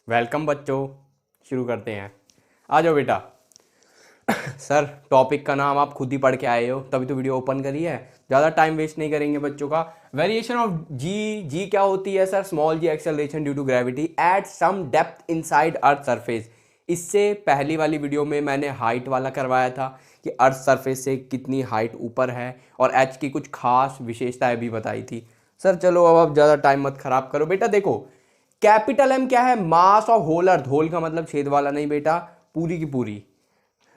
Welcome बच्चों। शुरू करते हैं। आ जाओ बेटा। सर टॉपिक का नाम आप खुद ही पढ़ के आए हो, तभी तो वीडियो ओपन करी है। ज़्यादा टाइम वेस्ट नहीं करेंगे बच्चों का। वेरिएशन ऑफ जी। जी क्या होती है sir? Small g acceleration due to gravity at some depth inside earth surface. इससे पहली वाली वीडियो में मैंने हाइट वाला करवाया था कि अर्थ सरफेस से कितनी हाइट ऊपर है, और एच की कुछ खास विशेषताएं भी बताई थी। सर चलो अब आप ज़्यादा टाइम मत खराब करो बेटा। देखो कैपिटल एम क्या है? Mass of whole earth. Whole का मतलब छेद वाला नहीं बेटा, पूरी की पूरी।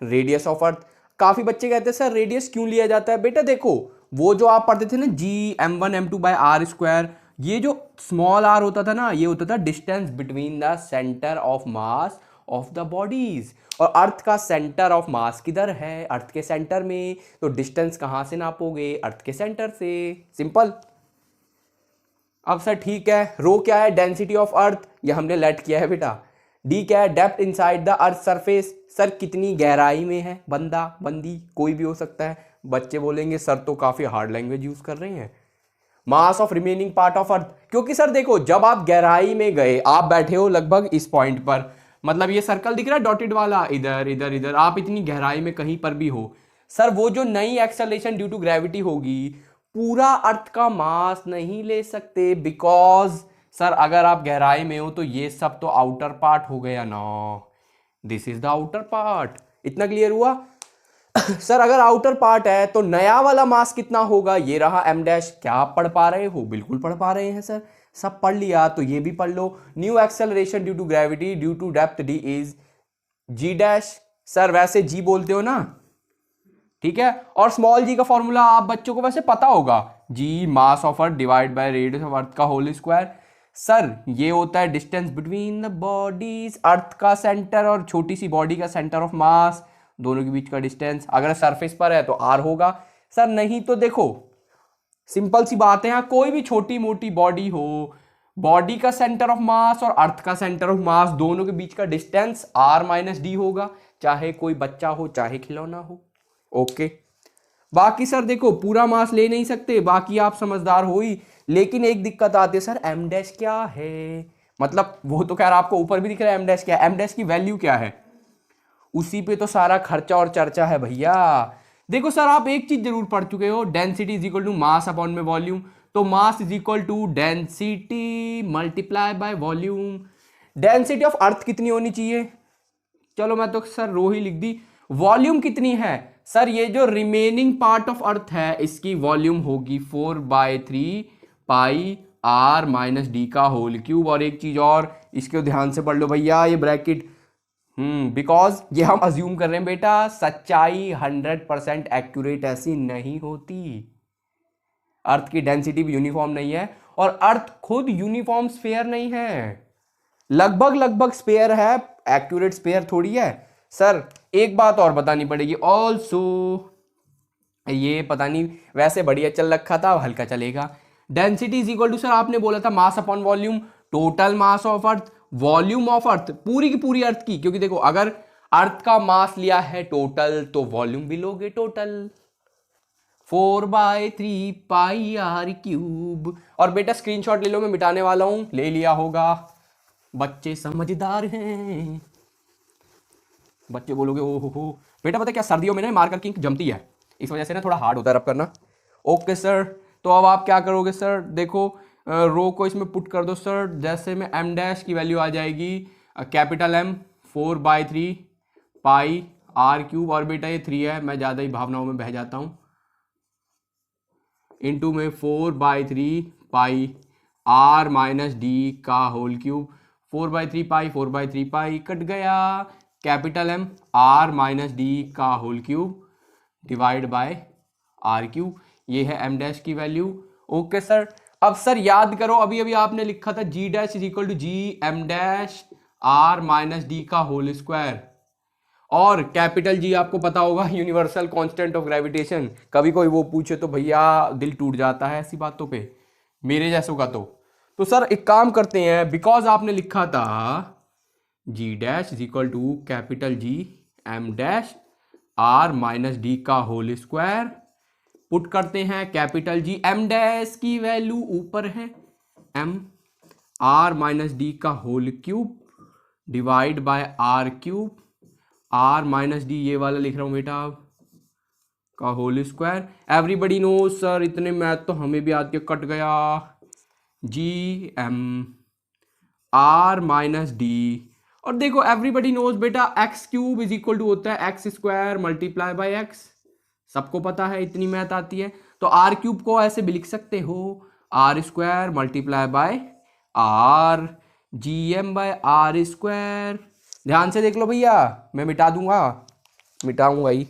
Radius of earth. काफी बच्चे कहते हैं सर रेडियस क्यों लिया जाता है? बेटा देखो, वो जो आप पढ़ते थे ना g m1m2/r², ये जो स्मॉल r होता था ना, ये होता था distance between the centre of mass of the bodies. और अर्थ का सेंटर ऑफ मास किधर है? अर्थ के सेंटर में। तो डिस्टेंस कहां से नापोगे? अर्थ के सेंटर से। सिंपल। अब सर ठीक है, रो क्या है? डेंसिटी ऑफ अर्थ, ये हमने लेट किया है बेटा। डी क्या है? Depth inside the earth surface. Sir कितनी गहराई में है? बंदा बंदी कोई भी हो सकता है। बच्चे बोलेंगे सर तो काफी हार्ड लैंग्वेज यूज कर रहे हैं। Mass of remaining part of earth, क्योंकि सर देखो जब आप गहराई में गए, आप बैठे हो लगभग इस पॉइंट पर, मतलब ये सर्कल दिख रहा है डॉटेड वाला, इधर इधर इधर, आप इतनी गहराई में कहीं पर भी हो, सर वो जो नई एक्सेलरेशन ड्यू टू ग्रेविटी होगी, पूरा अर्थ का मास नहीं ले सकते। बिकॉज सर अगर आप गहराई में हो तो ये सब तो आउटर पार्ट हो गया ना। This is the outer part. इतना क्लियर हुआ? सर अगर आउटर पार्ट है तो नया वाला मास कितना होगा? ये रहा m डैश। क्या आप पढ़ पा रहे हो? बिल्कुल पढ़ पा रहे हैं सर। सब पढ़ लिया तो ये भी पढ़ लो। New acceleration due to gravity due to depth d is g dash. Sir वैसे g बोलते हो ना, ठीक है। और स्मॉल जी का फॉर्मूला आप बच्चों को वैसे पता होगा, G mass of earth divide by radius of earth का होल स्क्वायर। सर ये होता है distance between the bodies. Earth का सेंटर और छोटी सी बॉडी का सेंटर ऑफ मास, दोनों के बीच का डिस्टेंस। अगर सरफेस पर है तो आर होगा। सर नहीं तो देखो सिंपल सी बात है, यहाँ कोई भी छोटी मोटी बॉडी हो, बॉडी का सेंटर ऑफ मास और अर्थ का सेंटर ऑफ मास दोनों के बीच का डिस्टेंस आर माइनस डी होगा, चाहे कोई बच्चा हो चाहे खिलौना हो। ओके। बाकी सर देखो पूरा मास ले नहीं सकते, बाकी आप समझदार हो ही, लेकिन एक दिक्कत आती है सर, एम डैश क्या है? मतलब वो तो खैर आपको ऊपर भी दिख रहा है एम डैश क्या है। एम डैश की वैल्यू क्या है? उसी पे तो सारा खर्चा और चर्चा है भैया। देखो सर आप एक चीज जरूर पढ़ चुके हो, density is equal to mass upon में वॉल्यूम। तो mass is equal to density multiply by volume. Density of earth कितनी होनी चाहिए? चलो मैं तो सर रो ही लिख दी। वॉल्यूम कितनी है? सर ये जो रिमेनिंग पार्ट ऑफ अर्थ है इसकी वॉल्यूम होगी 4/3 पाई r - d का होल क्यूब। और एक चीज और, इसको ध्यान से पढ़ लो भैया, ये ब्रैकेट बिकॉज ये हम अज्यूम कर रहे हैं बेटा, सच्चाई 100% एक्यूरेट ऐसी नहीं होती। अर्थ की डेंसिटी भी यूनिफॉर्म नहीं है, और अर्थ खुद यूनिफॉर्म स्फीयर नहीं है, लगभग लगभग स्पेयर है, एक्यूरेट स्पेयर थोड़ी है। सर एक बात और बतानी पड़ेगी ऑल्सो, ये पता नहीं वैसे बढ़िया चल रखा था, हल्का चलेगा। Density is equal to, sir आपने बोला था mass upon volume, total mass of earth, volume of earth, पूरी की पूरी अर्थ की, क्योंकि देखो अगर अर्थ का मास लिया है टोटल तो वॉल्यूम भी लोगे टोटल। 4/3 pi r cube. और बेटा स्क्रीनशॉट ले लो, मैं मिटाने वाला हूं, ले लिया होगा। बच्चे समझदार हैं। बच्चे बोलोगे ओ हो बेटा, पता है क्या, सर्दियों में ना मार्कर की इंक जमती है, इस वजह से ना थोड़ा हार्ड होता है रब करना। ओके सर, तो अब आप क्या करोगे सर? देखो रो को इसमें पुट कर दो सर। जैसे में एम डैश की वैल्यू आ जाएगी capital M 4/3 pi r cube, और बेटा ये 3 है, मैं ज़्यादा ही भावनाओं में बह जाता हूँ, इंटू में 4/3 पाई r - d का होल क्यूब। 4/3 पाई कट गया, कैपिटल एम r - d का whole cube divide by r cube. ये है m डैश की वैल्यू। ओके सर, अब सर याद करो, अभी अभी आपने लिखा था g dash is equal to g m dash r - d का होल स्क्वायर। और कैपिटल जी आपको पता होगा यूनिवर्सल कांस्टेंट ऑफ ग्रेविटेशन। कभी कोई वो पूछे तो भैया दिल टूट जाता है ऐसी बातों पे, मेरे जैसों का तो सर एक काम करते हैं, बिकॉज आपने लिखा था G dash is equal to capital G M dash r - d का होल स्क्वायर, पुट करते हैं कैपिटल जी एम डैश की वैल्यू ऊपर है m r - d का whole cube divide by R cube, R minus D ये वाला लिख रहा हूँ बेटा का whole square. Everybody know sir, इतने मैथ तो हमें भी आके कट गया। G M R minus D, और देखो एवरीबडी नोज बेटा x cube is equal to होता है x square multiply by x, सबको पता है, इतनी मैथ आती है। तो आर क्यूब को ऐसे भी लिख सकते हो, r square multiply by r, G M by r square. ध्यान से देख लो भैया, मैं मिटा दूंगा, मिटाऊंगा ही।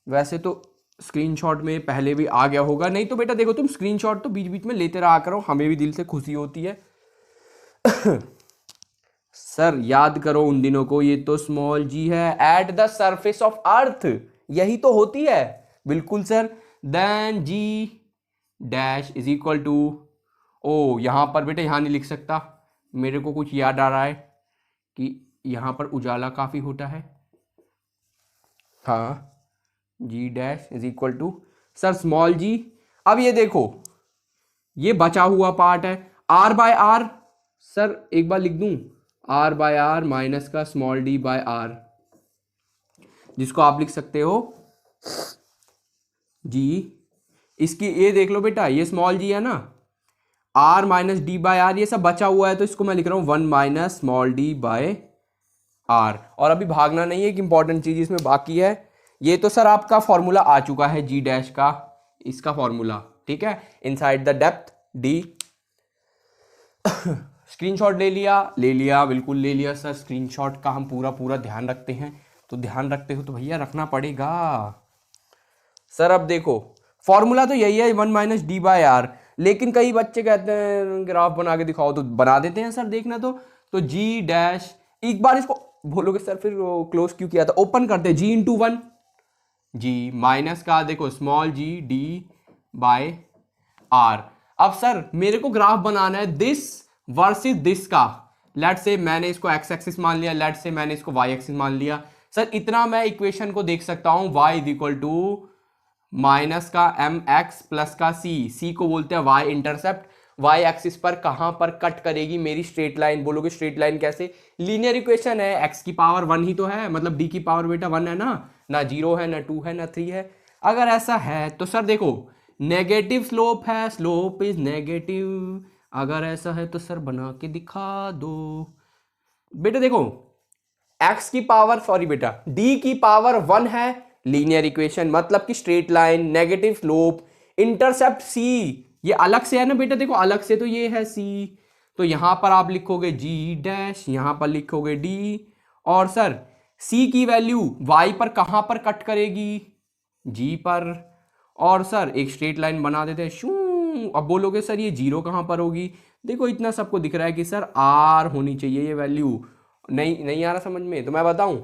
वैसे तो स्क्रीनशॉट में पहले भी आ गया होगा, नहीं तो बेटा देखो तुम स्क्रीनशॉट तो बीच बीच में लेते रहा करो, हमें भी दिल से खुशी होती है। सर याद करो उन दिनों को, ये तो स्मॉल जी है at the surface of earth, यही तो होती है। बिल्कुल sir. Then G dash is equal to, ओ यहां पर बेटा यहां नहीं लिख सकता, मेरे को कुछ याद आ रहा है कि यहां पर उजाला काफी होता है। हाँ, G dash is equal to sir small G. अब ये देखो ये बचा हुआ पार्ट है, आर बाय आर, सर एक बार लिख दूं, आर बाय आर माइनस का स्मॉल डी बाय आर, जिसको आप लिख सकते हो जी, इसकी ये देख लो बेटा, ये स्मॉल जी है ना, r minus d by r, ये सब बचा हुआ है तो इसको मैं लिख रहा हूं 1 minus small d by r. और अभी भागना नहीं है, एक इंपॉर्टेंट चीज इसमें बाकी है। ये तो सर आपका फॉर्मूला आ चुका है जी डैश का, इसका फॉर्मूला, ठीक है, inside the depth D. Screenshot ले लिया, बिल्कुल ले लिया सर। स्क्रीनशॉट का हम पूरा ध्यान रखते हैं, तो ध्यान रखते हो तो भैया रखना पड़ेगा। सर अब देखो फॉर्मूला तो यही है 1 माइनस डी बाय आर, लेकिन कई बच्चे कहते हैं ग्राफ बना के दिखाओ, तो बना देते हैं सर, देखना तो जी डैश, एक बार इसको बोलोगे सर फिर क्लोज क्यों किया था, ओपन करते जी इंटू 1, जी माइनस का देखो small g d by r. अब सर मेरे को ग्राफ बनाना है दिस वर्सेस दिस का, लेट से मैंने इसको एक्स एक्सिस मान लिया, लेट से मैंने इसको वाई एक्सिस मान लिया। सर इतना मैं इक्वेशन को देख सकता हूं, y is equal to minus का एम एक्स प्लस का सी को बोलते हैं वाई इंटरसेप्ट। वाई एक्सिस पर कहां पर कट करेगी मेरी स्ट्रेट लाइन, बोलोगे स्ट्रेट लाइन कैसे, लीनियर इक्वेशन है, एक्स की पावर 1 ही तो है, मतलब डी की पावर बेटा 1 है ना 0 है ना 2 है ना 3 है। अगर ऐसा है तो सर देखो नेगेटिव स्लोप है, स्लोप इज नेगेटिव, अगर ऐसा है तो सर बना के दिखा दो बेटा। देखो x की पावर, सॉरी बेटा d की पावर 1 है, लीनियर इक्वेशन मतलब कि straight line, negative slope, intercept c, ये अलग से है ना बेटा, देखो अलग से तो ये है c, तो यहां पर आप लिखोगे g डैश, यहां पर लिखोगे d, और सर c की वैल्यू y पर कहां पर कट करेगी, g पर, और सर एक स्ट्रेट लाइन बना देते हैं शू। अब बोलोगे सर ये 0 कहां पर होगी, देखो इतना सबको दिख रहा है कि सर r होनी चाहिए ये वैल्यू, नहीं आ रहा समझ में, तो मैं बताऊं,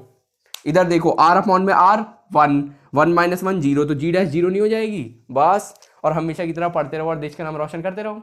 इधर देखो r अपॉन में r 1 माइनस 1 0, तो g डैश 0 नहीं हो जाएगी बस, और हमेशा की तरह पढ़ते रहो और देश का नाम रोशन करते रहो।